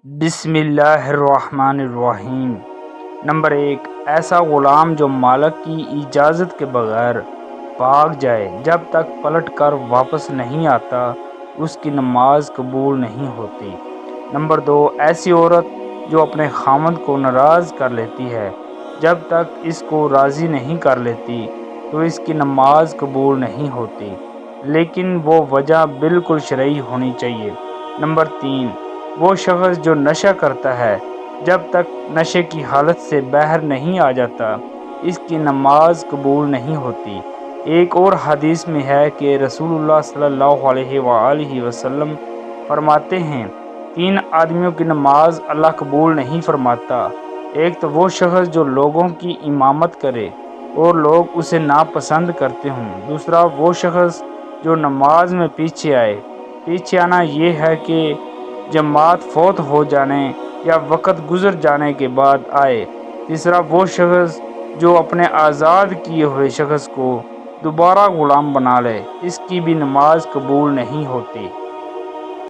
بسم اللہ الرحمن الرحیم۔ نمبر 1، ایسا غلام جو مالک کی اجازت کے بغیر بھاگ جائے جب تک پلٹ کر واپس نہیں آتا اس کی نماز قبول نہیں ہوتی۔ نمبر 2، ایسی عورت جو اپنے خاوند کو ناراض کر لیتی ہے جب تک اس کو راضی نہیں کر لیتی تو اس کی نماز قبول نہیں ہوتی، لیکن وہ وجہ بالکل شرعی ہونی چاہیے۔ نمبر 3، وہ شخص جو نشہ کرتا ہے جب تک نشے کی حالت سے باہر نہیں آ جاتا اس کی نماز قبول نہیں ہوتی۔ ایک اور حدیث میں ہے کہ رسول اللہ صلی اللہ علیہ وآلہ وسلم فرماتے ہیں 3 آدمیوں کی نماز اللہ قبول نہیں فرماتا۔ ایک تو وہ شخص جو لوگوں کی امامت کرے اور لوگ اسے ناپسند کرتے ہوں۔ دوسرا وہ شخص جو نماز میں پیچھے آئے۔ پیچھے آنا یہ ہے کہ جماعت فوت ہو جانے یا وقت گزر جانے کے بعد آئے۔ تیسرا وہ شخص جو اپنے آزاد کیے ہوئے شخص کو دوبارہ غلام بنا لے، اس کی بھی نماز قبول نہیں ہوتی۔